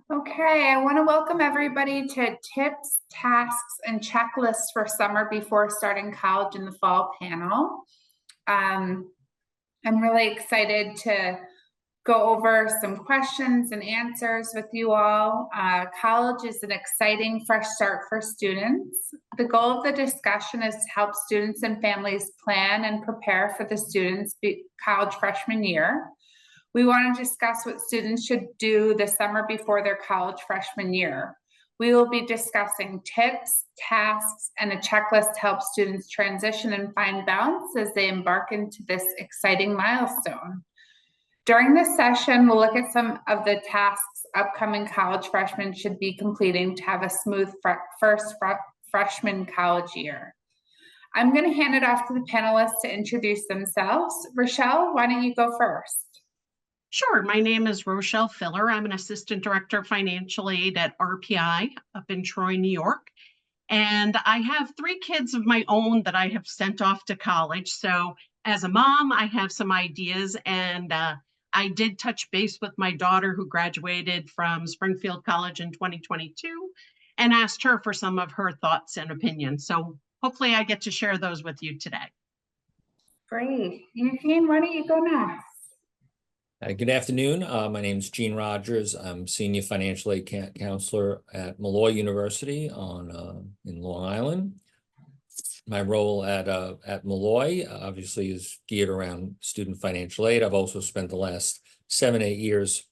Okay, I want to welcome everybody to Tips, Tasks, and Checklists for Summer Before Starting College in the Fall panel. I'm really excited to go over some questions and answers with you all. College is an exciting fresh start for students. The goal of the discussion is to help students and families plan and prepare for the students' college freshman year. We want to discuss what students should do the summer before their college freshman year. We will be discussing tips, tasks, and a checklist to help students transition and find balance as they embark into this exciting milestone. During this session, we'll look at some of the tasks upcoming college freshmen should be completing to have a smooth first freshman college year. I'm going to hand it off to the panelists to introduce themselves. Rochelle, why don't you go first? Sure. My name is Rochelle Filler. I'm an Assistant Director of Financial Aid at RPI up in Troy, New York. And I have 3 kids of my own that I have sent off to college. So as a mom, I have some ideas, and I did touch base with my daughter who graduated from Springfield College in 2022 and asked her for some of her thoughts and opinions. So hopefully I get to share those with you today. Great. Eugene, why don't you go next? Good afternoon. My name is Gene Rogers. I'm Senior Financial Aid Counselor at Malloy University in Long Island. My role at Malloy obviously is geared around student financial aid. I've also spent the last 7-8 years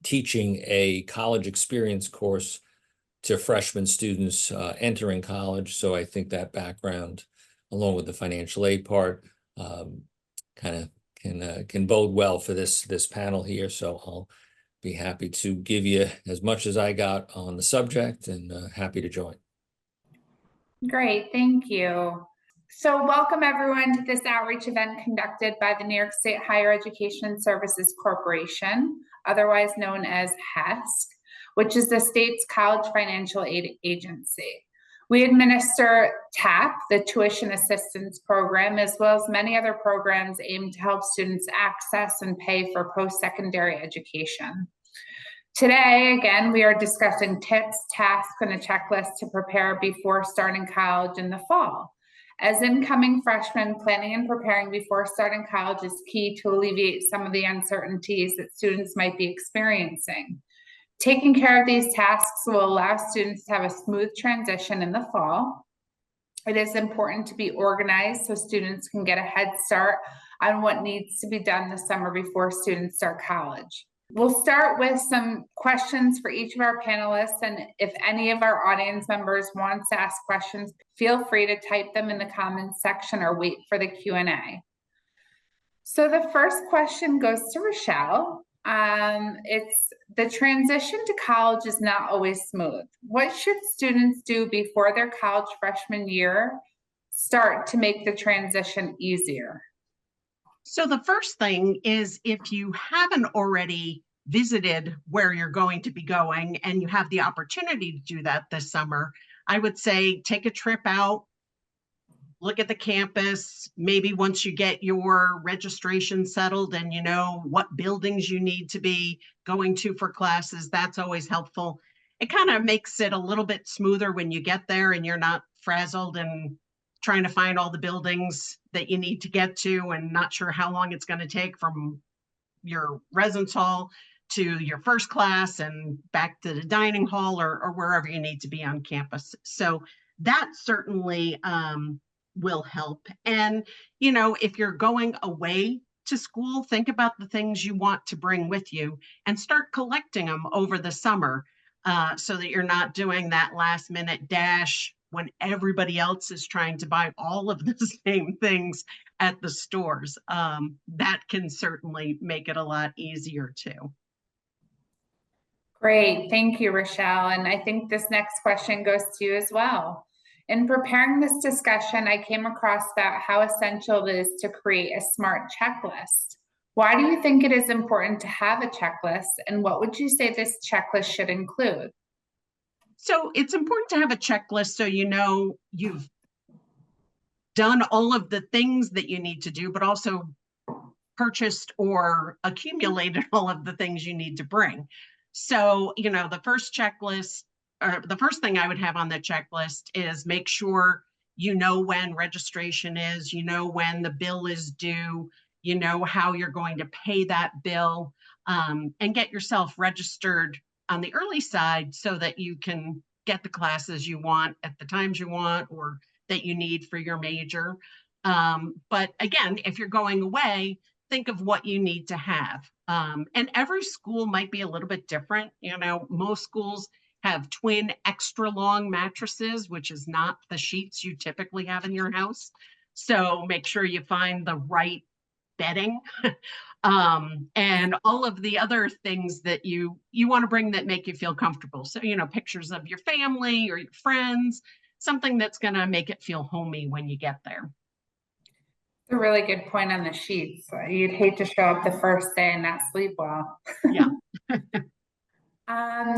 teaching a college experience course to freshman students entering college. So I think that background, along with the financial aid part, kind of can bode well for this panel here. So I'll be happy to give you as much as I got on the subject, and happy to join. Great, thank you. So welcome everyone to this outreach event conducted by the New York State Higher Education Services Corporation, otherwise known as HESC, which is the state's college financial aid agency. We administer TAP, the Tuition Assistance Program, as well as many other programs aimed to help students access and pay for post-secondary education. Today, again, we are discussing tips, tasks, and a checklist to prepare before starting college in the fall. As incoming freshmen, planning and preparing before starting college is key to alleviate some of the uncertainties that students might be experiencing. Taking care of these tasks will allow students to have a smooth transition in the fall. It is important to be organized so students can get a head start on what needs to be done this summer before students start college. We'll start with some questions for each of our panelists, and if any of our audience members wants to ask questions, feel free to type them in the comments section or wait for the Q&A. So the first question goes to Rochelle. It's the transition to college is not always smooth. What should students do before their college freshman year start to make the transition easier? So the first thing is, if you haven't already visited where you're going to be going and you have the opportunity to do that this summer, I would say take a trip out, look at the campus. Maybe once you get your registration settled and you know what buildings you need to be going to for classes, that's always helpful. It kind of makes it a little bit smoother when you get there and you're not frazzled and trying to find all the buildings that you need to get to and not sure how long it's going to take from your residence hall to your first class and back to the dining hall or wherever you need to be on campus. So that certainly will help. And, you know, if you're going away to school, think about the things you want to bring with you and start collecting them over the summer so that you're not doing that last minute dash when everybody else is trying to buy all of the same things at the stores. That can certainly make it a lot easier too. Great, thank you, Rochelle. And I think this next question goes to you as well. In preparing this discussion, I came across that how essential it is to create a SMART checklist. Why do you think it is important to have a checklist, and what would you say this checklist should include? So it's important to have a checklist so you know you've done all of the things that you need to do, but also purchased or accumulated all of the things you need to bring. So, the first checklist, or the first thing I would have on the checklist is make sure you know when registration is, you know when the bill is due, you know how you're going to pay that bill, and get yourself registered on the early side so that you can get the classes you want at the times you want or that you need for your major. But again, if you're going away, think of what you need to have. And every school might be a little bit different. Most schools have twin extra long mattresses, which is not the sheets you typically have in your house. So make sure you find the right bedding. And all of the other things that you want to bring that make you feel comfortable. So, pictures of your family or your friends, something that's going to make it feel homey when you get there. A really good point on the sheets. You'd hate to show up the first day and not sleep well. Yeah.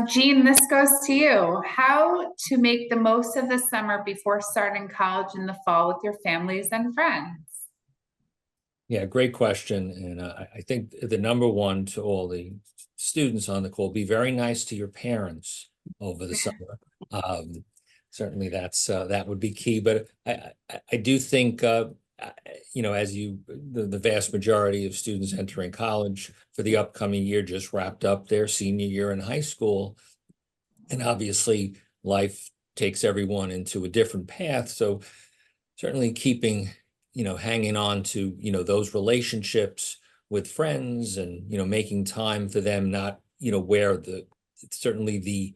Jean, this goes to you. How to make the most of the summer before starting college in the fall with your families and friends? Yeah, great question. And I think the number one to all the students on the call, be very nice to your parents over the summer. Certainly that would be key. But I do think, as the vast majority of students entering college for the upcoming year just wrapped up their senior year in high school. And obviously life takes everyone into a different path. So certainly keeping hanging on to, those relationships with friends and, making time for them, not, where certainly the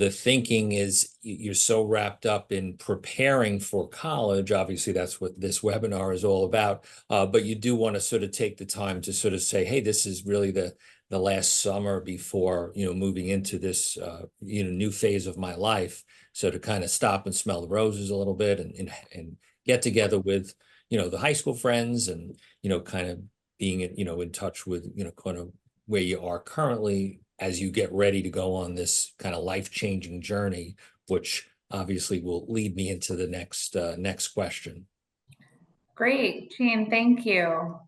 thinking is you're so wrapped up in preparing for college. Obviously, that's what this webinar is all about. But you do want to sort of take the time to sort of say, hey, this is really the last summer before, moving into this, new phase of my life. So to kind of stop and smell the roses a little bit and get together with, the high school friends and, kind of being, in touch with, kind of where you are currently as you get ready to go on this kind of life-changing journey, which obviously will lead me into the next question. Great, Jean, thank you.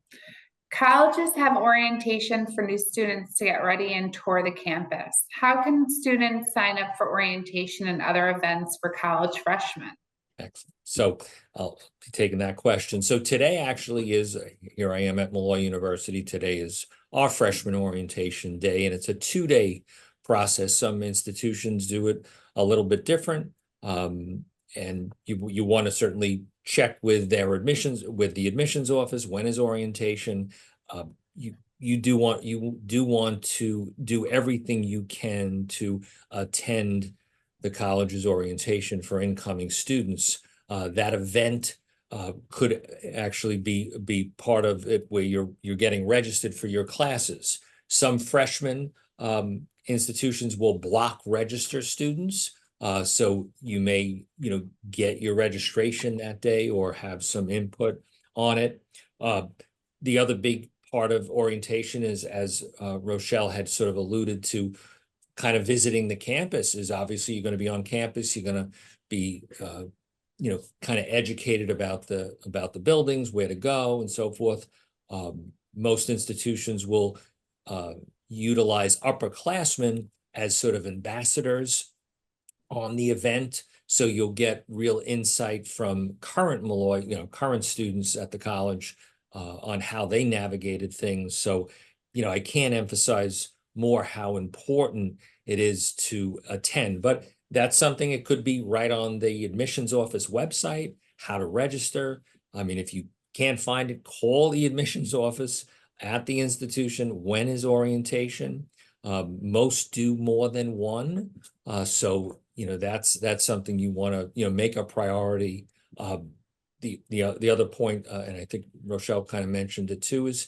Colleges have orientation for new students to get ready and tour the campus. How can students sign up for orientation and other events for college freshmen? Excellent. So I'll be taking that question. So today actually is, here I am at Malloy University. Today is our freshman orientation day, and it's a 2-day process. Some institutions do it a little bit different. And you want to certainly check with their admissions, with the admissions office, when is orientation. You do want to do everything you can to attend the college's orientation for incoming students. That event could actually be part of it where you're getting registered for your classes. Some freshman institutions will block register students. So you may, get your registration that day or have some input on it. The other big part of orientation is, as Rochelle had sort of alluded to, kind of visiting the campus. Is obviously you're going to be on campus. You're going to be, kind of educated about the buildings, where to go, and so forth. Most institutions will utilize upperclassmen as sort of ambassadors on the event. So you'll get real insight from current Malloy, current students at the college on how they navigated things. So, I can't emphasize more how important it is to attend, but that's something, it could be right on the admissions office website, how to register. I mean, if you can't find it, call the admissions office at the institution. When is orientation? Most do more than one. So, that's something you want to, make a priority. The other point, and I think Rochelle kind of mentioned it too, is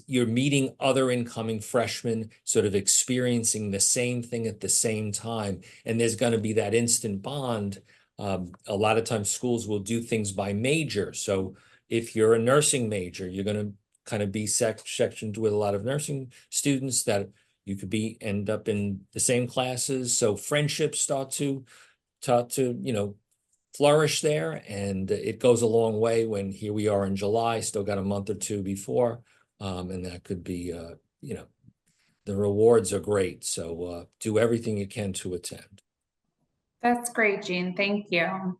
you're meeting other incoming freshmen, sort of experiencing the same thing at the same time. And there's going to be that instant bond. A lot of times schools will do things by major. So if you're a nursing major, you're going to kind of be sectioned with a lot of nursing students that you could end up in the same classes. So friendships start to flourish there, and it goes a long way when here we are in July, still got a month or two before, and that could be the rewards are great. So do everything you can to attend. That's great, Jean. Thank you.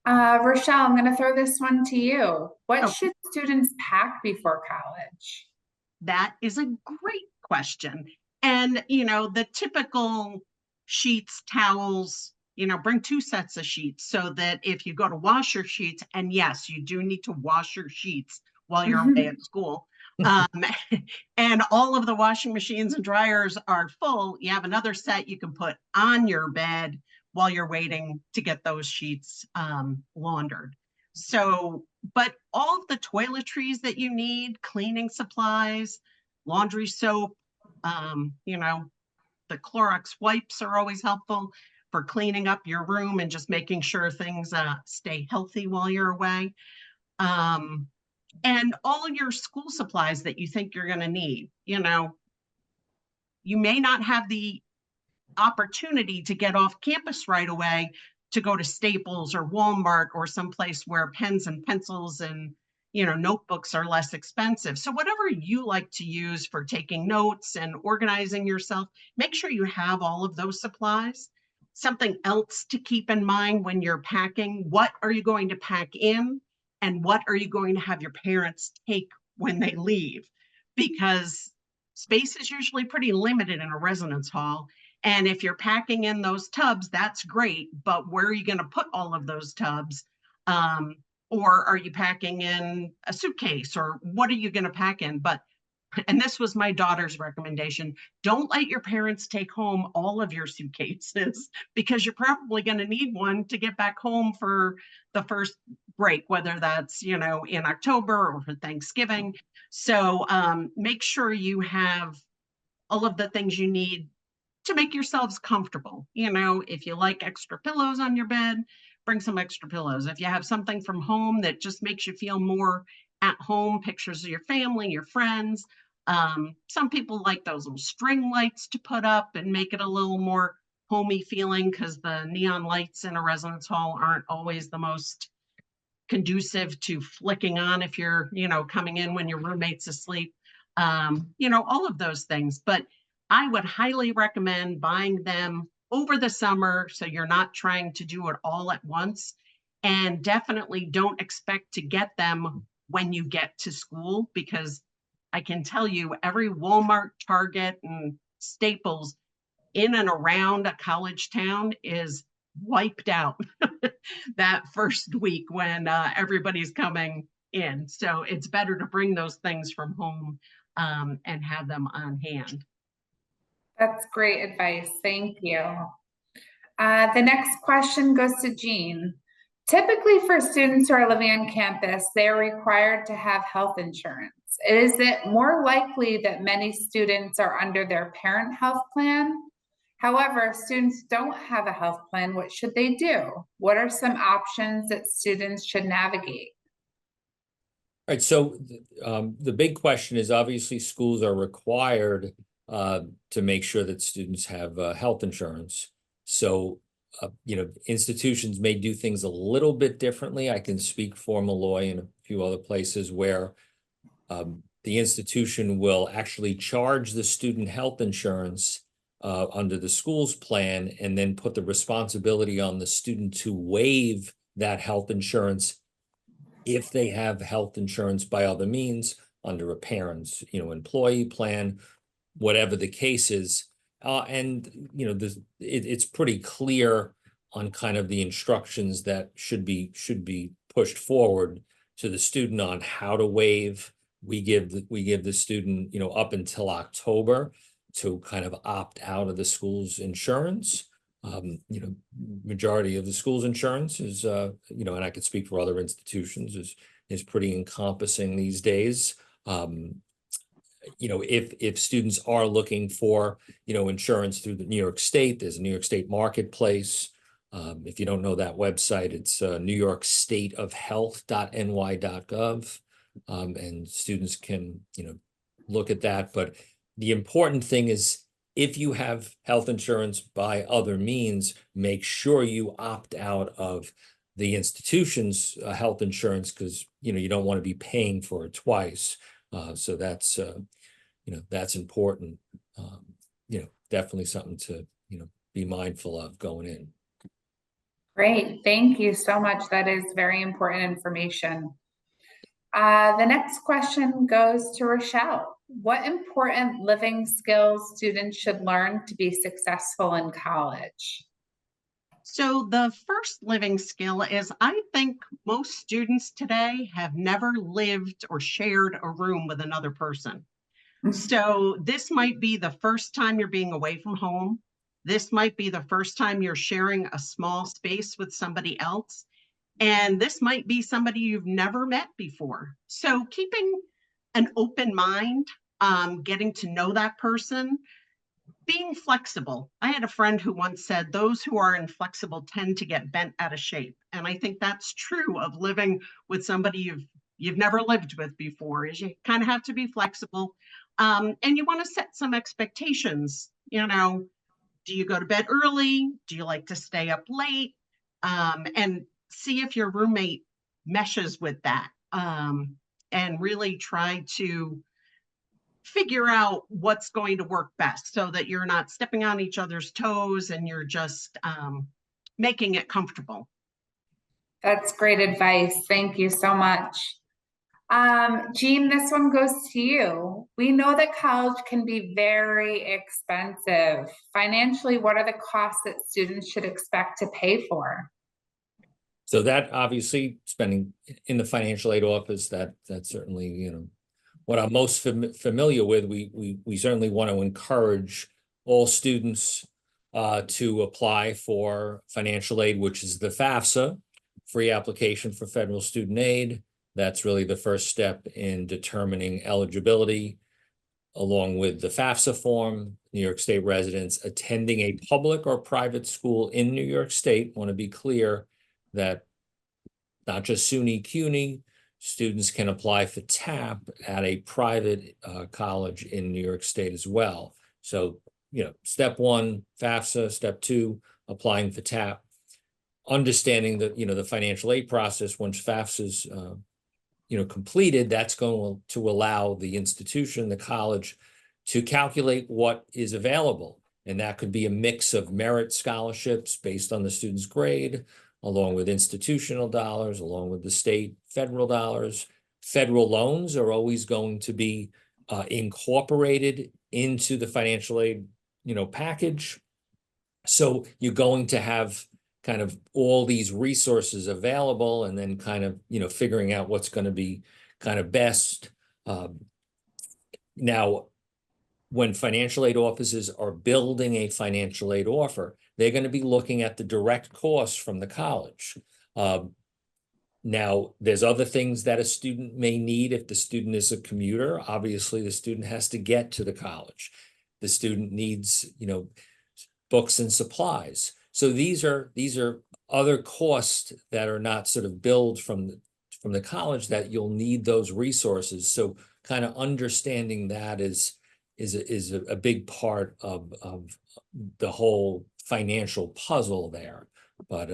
Rochelle, I'm going to throw this one to you. What should students pack before college? That is a great question. And, you know, the typical sheets, towels, you know, bring 2 sets of sheets so that if you go to wash your sheets, and yes, you do need to wash your sheets while you're away at school. And all of the washing machines and dryers are full. You have another set you can put on your bed while you're waiting to get those sheets laundered. So, but all of the toiletries that you need, cleaning supplies, laundry soap, you know, the Clorox wipes are always helpful for cleaning up your room and just making sure things stay healthy while you're away. And all of your school supplies that you think you're going to need. You know, you may not have the opportunity to get off campus right away to go to Staples or Walmart or someplace where pens and pencils and, you know, notebooks are less expensive. So whatever you like to use for taking notes and organizing yourself, make sure you have all of those supplies. Something else to keep in mind when you're packing, what are you going to pack in and what are you going to have your parents take when they leave? Because space is usually pretty limited in a residence hall. And if you're packing in those tubs, that's great, but where are you going to put all of those tubs? Or are you packing in a suitcase, or what are you going to pack in? But, and this was my daughter's recommendation, don't let your parents take home all of your suitcases because you're probably going to need one to get back home for the first break, whether that's, you know, in October or for Thanksgiving. So make sure you have all of the things you need to make yourselves comfortable. You know, if you like extra pillows on your bed, bring some extra pillows. If you have something from home that just makes you feel more at home, pictures of your family, your friends. Some people like those little string lights to put up and make it a little more homey feeling because the neon lights in a residence hall aren't always the most conducive to flicking on if you're, you know, coming in when your roommate's asleep. You know, all of those things. But I would highly recommend buying them over the summer so you're not trying to do it all at once. And definitely don't expect to get them when you get to school, because I can tell you every Walmart, Target, and Staples in and around a college town is wiped out that first week when everybody's coming in. So it's better to bring those things from home and have them on hand. That's great advice. Thank you. The next question goes to Jean. Typically for students who are living on campus, they are required to have health insurance. Is it more likely that many students are under their parent health plan? However, if students don't have a health plan, what should they do? What are some options that students should navigate? All right, so the big question is obviously schools are required to make sure that students have health insurance. So, you know, institutions may do things a little bit differently. I can speak for Malloy and a few other places where the institution will actually charge the student health insurance under the school's plan and then put the responsibility on the student to waive that health insurance if they have health insurance by other means under a parent's, you know, employee plan, whatever the case is. And, you know, it's pretty clear on kind of the instructions that should be pushed forward to the student on how to waive. We give the student, you know, up until October to kind of opt out of the school's insurance. You know, majority of the school's insurance is, you know, and I could speak for other institutions, is pretty encompassing these days. You know, if students are looking for, you know, insurance through the New York State, there's a New York State Marketplace. If you don't know that website, it's newyorkstateofhealth.ny.gov. And students can, you know, look at that. But the important thing is, if you have health insurance by other means, make sure you opt out of the institution's health insurance, because, you know, you don't want to be paying for it twice. So that's, you know, that's important. definitely something to, be mindful of going in. Great, thank you so much. That is very important information. The next question goes to Rochelle. What important living skills students should learn to be successful in college? So the first living skill is, I think most students today have never lived or shared a room with another person. So this might be the first time you're being away from home. This might be the first time you're sharing a small space with somebody else. And this might be somebody you've never met before. So keeping an open mind, getting to know that person, being flexible. I had a friend who once said, those who are inflexible tend to get bent out of shape. And I think that's true of living with somebody you've never lived with before, is you kind of have to be flexible. And you want to set some expectations. Do you go to bed early? Do you like to stay up late? And see if your roommate meshes with that, and really try to figure out what's going to work best so that you're not stepping on each other's toes and you're just making it comfortable. That's great advice. Thank you so much. Jean, this one goes to you. We know that college can be very expensive. Financially, what are the costs that students should expect to pay for? So that obviously spending in the financial aid office, that's certainly, what I'm most familiar with. We certainly want to encourage all students to apply for financial aid, which is the FAFSA, free application for federal student aid. That's really the first step in determining eligibility. Along with the FAFSA form, New York State residents attending a public or private school in New York State, want to be clear that not just SUNY CUNY, students can apply for TAP at a private college in New York State as well. So, step one, FAFSA, step two, applying for TAP. Understanding that, the financial aid process, once FAFSA's, completed, that's going to allow the institution, the college, to calculate what is available. And that could be a mix of merit scholarships based on the student's grade, along with institutional dollars, along with the state, federal dollars. Federal loans are always going to be incorporated into the financial aid, package. So you're going to have kind of all these resources available, and then kind of, figuring out what's going to be kind of best. Now, when financial aid offices are building a financial aid offer, they're going to be looking at the direct costs from the college. Now, there's other things that a student may need. If the student is a commuter, obviously the student has to get to the college. The student needs, books and supplies. So these are other costs that are not sort of billed from the college, that you'll need those resources. So kind of understanding that is a big part of the whole financial puzzle there. But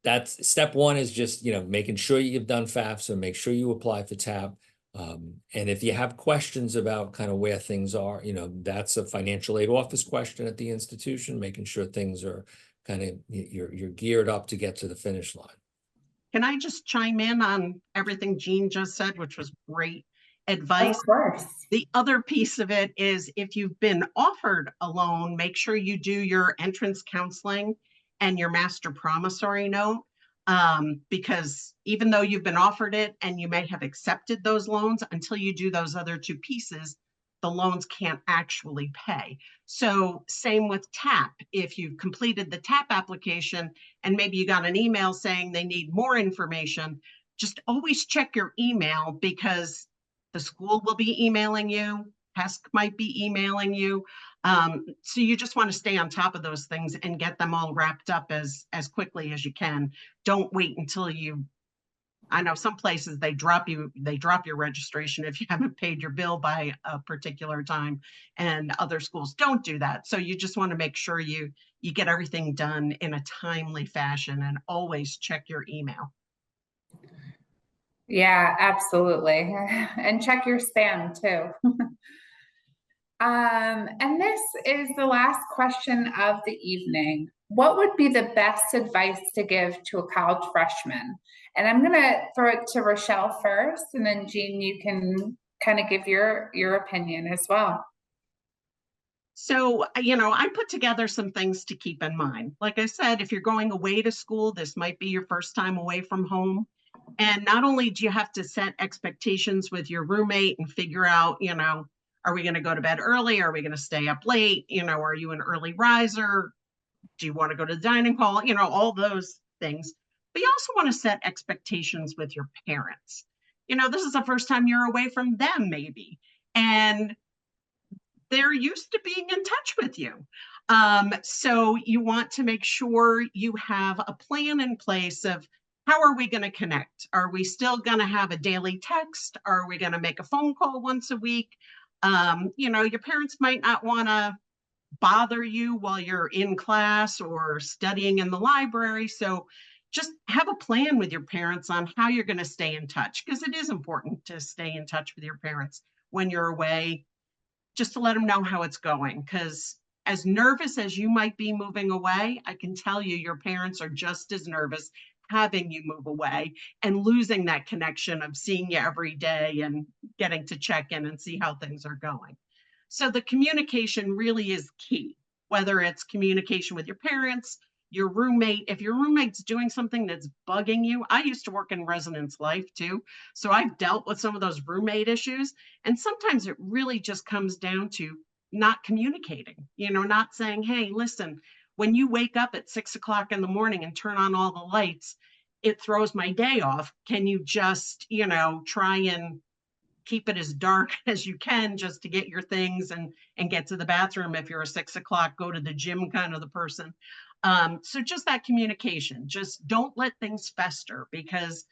that's step one, is just, making sure you've done FAFSA, make sure you apply for TAP. And if you have questions about kind of where things are, that's a financial aid office question at the institution, making sure things are kind of, you're geared up to get to the finish line. Can I just chime in on everything Jean just said, which was great advice? Of course. The other piece of it is, if you've been offered a loan, make sure you do your entrance counseling and your master promissory note. Because even though you've been offered it and you may have accepted those loans, until you do those other two pieces, the loans can't actually pay. So same with TAP. If you've completed the TAP application and maybe you got an email saying they need more information, just always check your email, because the school will be emailing you, HESC might be emailing you. So you just want to stay on top of those things and get them all wrapped up as quickly as you can. Don't wait until I know some places they drop your registration if you haven't paid your bill by a particular time, and other schools don't do that. So you just want to make sure you get everything done in a timely fashion, and always check your email. Yeah, absolutely. And check your spam too. And this is the last question of the evening. What would be the best advice to give to a college freshman? And I'm gonna throw it to Rochelle first, and then Jean, you can kind of give your opinion as well. So, I put together some things to keep in mind. Like I said, if you're going away to school, this might be your first time away from home. And not only do you have to set expectations with your roommate and figure out, are we going to go to bed early? Are we going to stay up late? Are you an early riser? Do you want to go to the dining hall? All those things. But you also want to set expectations with your parents. This is the first time you're away from them, maybe. And they're used to being in touch with you. So you want to make sure you have a plan in place of how are we going to connect? Are we still going to have a daily text? Are we going to make a phone call once a week? Your parents might not want to bother you while you're in class or studying in the library. So just have a plan with your parents on how you're going to stay in touch, because it is important to stay in touch with your parents when you're away, just to let them know how it's going. Because as nervous as you might be moving away, I can tell you your parents are just as nervous having you move away and losing that connection of seeing you every day and getting to check in and see how things are going. So the communication really is key, whether it's communication with your parents, your roommate. If your roommate's doing something that's bugging you, I used to work in residence life too. So I've dealt with some of those roommate issues. And sometimes it really just comes down to not communicating, not saying, hey, listen, when you wake up at 6 o'clock in the morning and turn on all the lights, it throws my day off. Can you just, try and keep it as dark as you can just to get your things and get to the bathroom? If you're a 6 o'clock, go to the gym kind of the person. So just that communication, just don't let things fester, because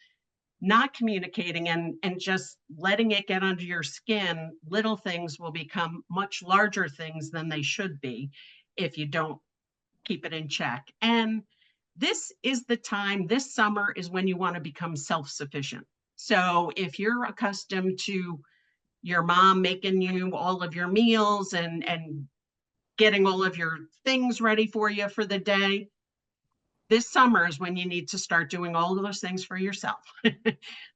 not communicating and just letting it get under your skin, little things will become much larger things than they should be if you don't keep it in check. And this is the time, this summer is when you want to become self-sufficient. So if you're accustomed to your mom making you all of your meals and getting all of your things ready for you for the day, this summer is when you need to start doing all of those things for yourself.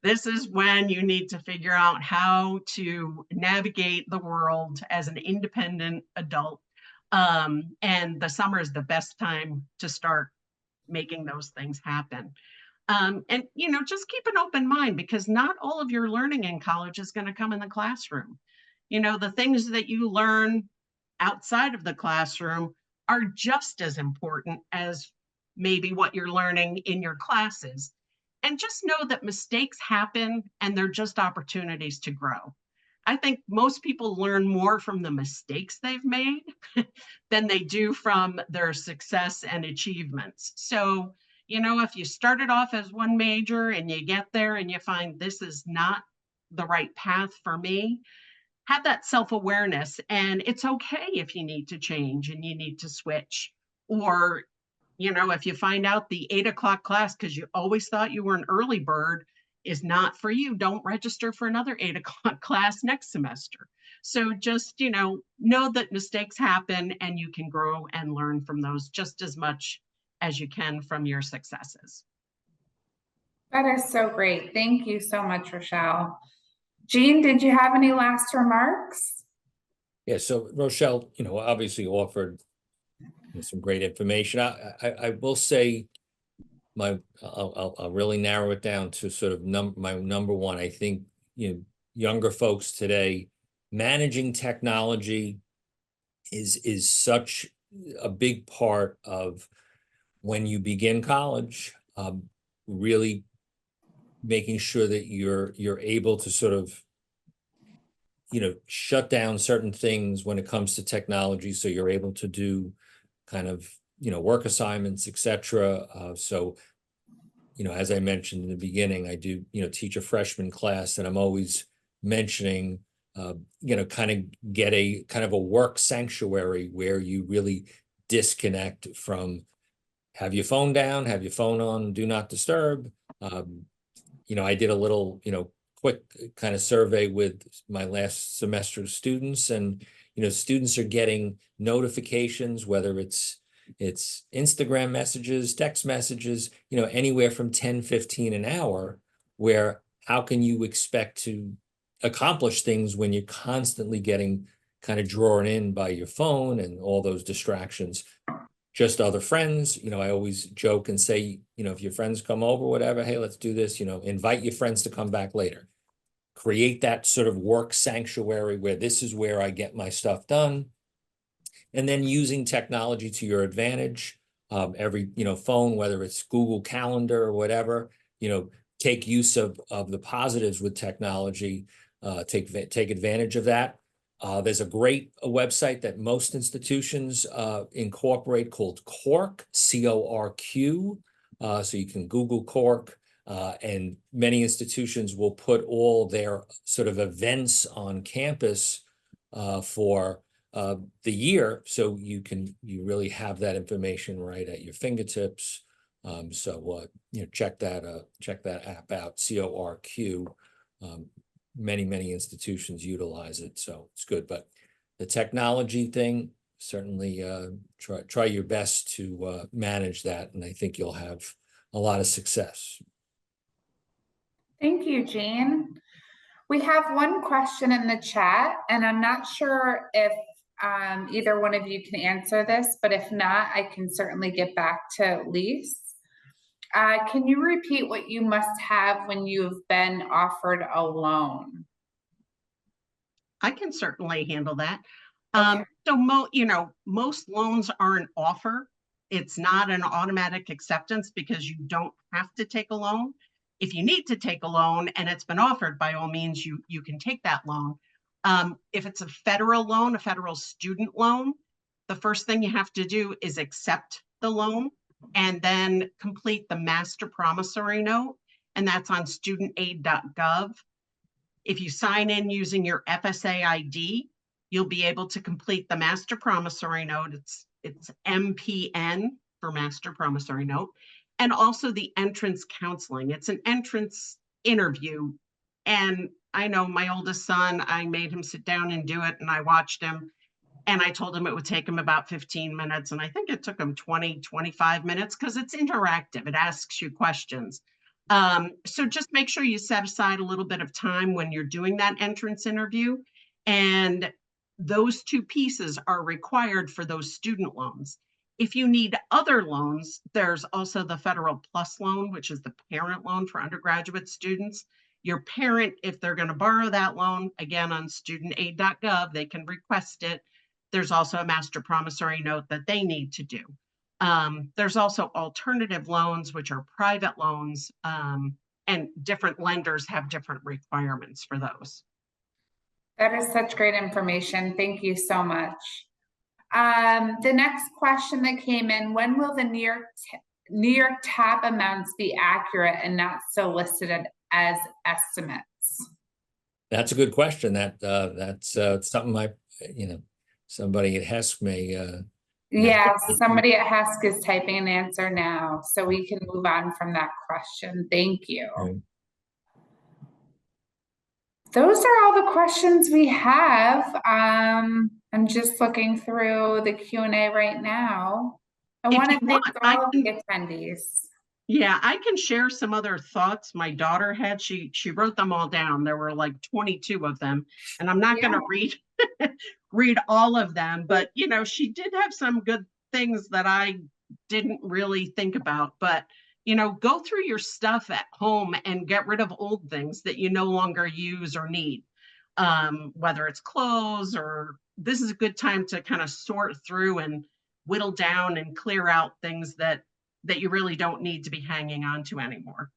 This is when you need to figure out how to navigate the world as an independent adult. And the summer is the best time to start making those things happen. And, just keep an open mind, because not all of your learning in college is going to come in the classroom. The things that you learn outside of the classroom are just as important as maybe what you're learning in your classes. And just know that mistakes happen and they're just opportunities to grow. I think most people learn more from the mistakes they've made than they do from their success and achievements. So, if you started off as one major and you get there and you find this is not the right path for me, have that self-awareness. And it's okay if you need to change and you need to switch. Or, if you find out the 8 o'clock class, because you always thought you were an early bird, is not for you, don't register for another 8 o'clock class next semester. So just, know that mistakes happen and you can grow and learn from those just as much as you can from your successes. That is so great. Thank you so much, Rochelle. Jean, did you have any last remarks? Yeah, so Rochelle, obviously offered some great information. I will say I'll really narrow it down to sort of my number one. I think, younger folks today, managing technology is such a big part of when you begin college, really making sure that you're able to sort of, shut down certain things when it comes to technology, so you're able to do kind of, work assignments, etc. So, as I mentioned in the beginning, I do, teach a freshman class, and I'm always mentioning, kind of get a kind of a work sanctuary where you really disconnect from, have your phone down, have your phone on do not disturb. I did a little, quick kind of survey with my last semester of students, and students are getting notifications, whether it's Instagram messages, text messages, anywhere from 10, 15 an hour, where how can you expect to accomplish things when you're constantly getting kind of drawn in by your phone and all those distractions? Just other friends, I always joke and say, if your friends come over, whatever, hey, let's do this, invite your friends to come back later. Create that sort of work sanctuary where this is where I get my stuff done. And then using technology to your advantage, every, phone, whether it's Google Calendar or whatever, take use of the positives with technology, take advantage of that. There's a great website that most institutions incorporate called Cork, C-O-R-Q. So you can Google Cork, and many institutions will put all their sort of events on campus for the year. So you really have that information right at your fingertips. So check that app out, CORQ. Many institutions utilize it, so it's good. But the technology thing, certainly try your best to manage that, and I think you'll have a lot of success. Thank you, Jean. We have one question in the chat, and I'm not sure if either one of you can answer this, but if not, I can certainly get back to Lise. Can you repeat what you must have when you've been offered a loan? I can certainly handle that. Okay. So most loans are an offer. It's not an automatic acceptance because you don't have to take a loan. If you need to take a loan and it's been offered, by all means, you can take that loan. If it's a federal loan, a federal student loan, the first thing you have to do is accept the loan and then complete the master promissory note, and that's on studentaid.gov. If you sign in using your FSA ID, you'll be able to complete the master promissory note. It's MPN for master promissory note, and also the entrance counseling. It's an entrance interview. And I know my oldest son, I made him sit down and do it, and I watched him, and I told him it would take him about 15 minutes. And I think it took him 20, 25 minutes because it's interactive. It asks you questions. So just make sure you set aside a little bit of time when you're doing that entrance interview. And those two pieces are required for those student loans. If you need other loans, there's also the Federal Plus loan, which is the parent loan for undergraduate students. Your parent, if they're going to borrow that loan, again, on studentaid.gov, they can request it. There's also a master promissory note that they need to do. There's also alternative loans, which are private loans, and different lenders have different requirements for those. That is such great information. Thank you so much. The next question that came in: when will the New York TAP amounts be accurate and not so listed as estimates? That's a good question. That's something somebody at HESC may. Yeah, somebody at HESC is typing an answer now, so we can move on from that question. Thank you. Right. Those are all the questions we have. I'm just looking through the Q&A right now. I want to thank all of the attendees. Yeah, I can share some other thoughts my daughter had. She wrote them all down. There were like 22 of them, and I'm not going to read all of them, but she did have some good things that I didn't really think about. But go through your stuff at home and get rid of old things that you no longer use or need, whether it's clothes, or this is a good time to kind of sort through and whittle down and clear out things that you really don't need to be hanging on to anymore.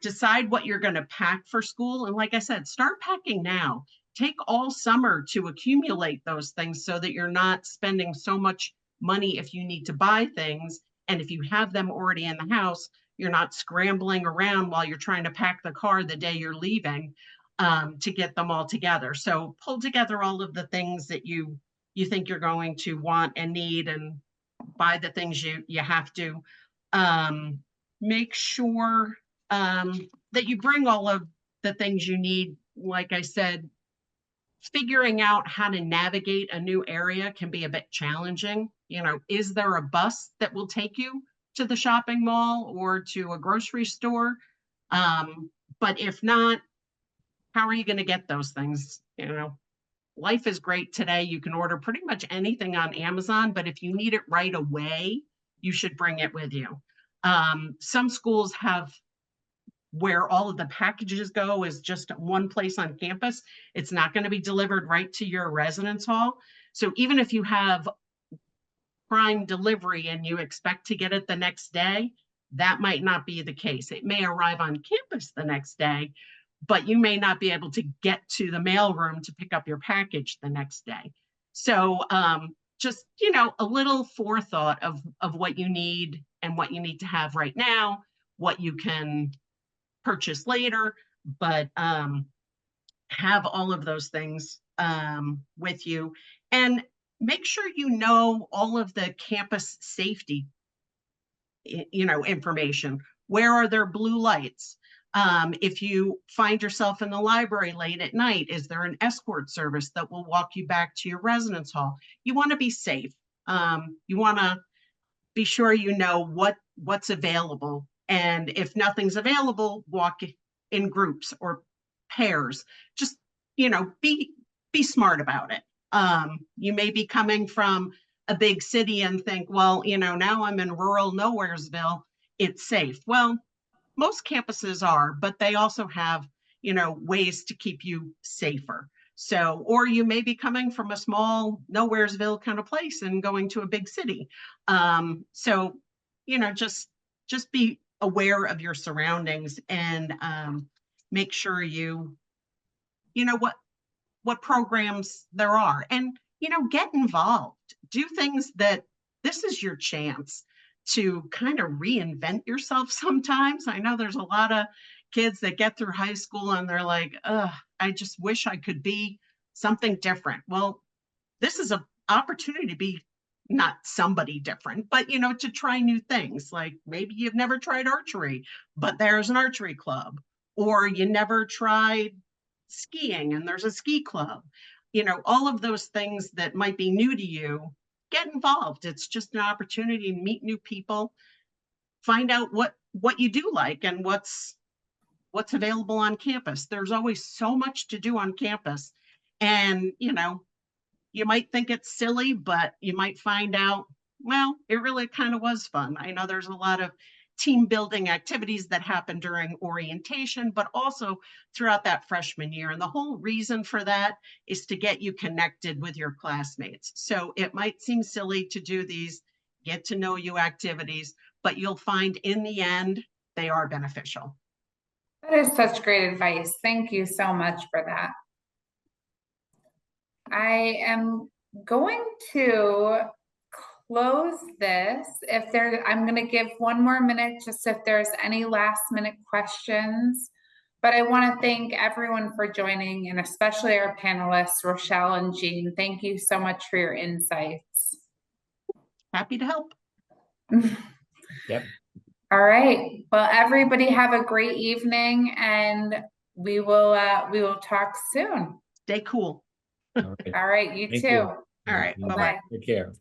Decide what you're going to pack for school. And like I said, start packing now. Take all summer to accumulate those things so that you're not spending so much money if you need to buy things. And if you have them already in the house, you're not scrambling around while you're trying to pack the car the day you're leaving to get them all together. So pull together all of the things that you think you're going to want and need, and buy the things you have to. Make sure that you bring all of the things you need. Like I said, figuring out how to navigate a new area can be a bit challenging. You know, is there a bus that will take you to the shopping mall or to a grocery store? But if not, how are you going to get those things? You know, life is great today. You can order pretty much anything on Amazon, but if you need it right away, you should bring it with you. Some schools have where all of the packages go is just one place on campus. It's not going to be delivered right to your residence hall. So even if you have prime delivery and you expect to get it the next day, that might not be the case. It may arrive on campus the next day, but you may not be able to get to the mailroom to pick up your package the next day. So just, you know, a little forethought of what you need and what you need to have right now, what you can purchase later, but have all of those things with you, and make sure you know all of the campus safety, you know, information. Where are there blue lights? If you find yourself in the library late at night, is there an escort service that will walk you back to your residence hall? You want to be safe. You want to be sure you know what's available. And if nothing's available, walk in groups or pairs. Just, you know, be smart about it. You may be coming from a big city and think, well, you know, now I'm in rural Nowheresville, it's safe. Well, most campuses are, but they also have, you know, ways to keep you safer. So, or you may be coming from a small Nowheresville kind of place and going to a big city. So, you know, just be aware of your surroundings and make sure you know what programs there are, and, you know, get involved. Do things that this is your chance to kind of reinvent yourself sometimes. I know there's a lot of kids that get through high school and they're like, I just wish I could be something different. Well, this is an opportunity to be not somebody different, but, you know, to try new things. Like maybe you've never tried archery, but there's an archery club, or you never tried skiing and there's a ski club. You know, all of those things that might be new to you, get involved. It's just an opportunity to meet new people, find out what you do like and what's available on campus. There's always so much to do on campus. And, you know, you might think it's silly, but you might find out, well, it really kind of was fun. I know there's a lot of team building activities that happen during orientation, but also throughout that freshman year. And the whole reason for that is to get you connected with your classmates. So it might seem silly to do these get to know you activities, but you'll find in the end, they are beneficial. That is such great advice. Thank you so much for that. I am going to close this. I'm going to give one more minute just if there's any last minute questions. But I want to thank everyone for joining, and especially our panelists, Rochelle and Jean. Thank you so much for your insights. Happy to help. Yep. All right. Well, everybody have a great evening, and we will talk soon. Stay cool. All right. All right. You Thank too. you. All right. Bye-bye. Take care.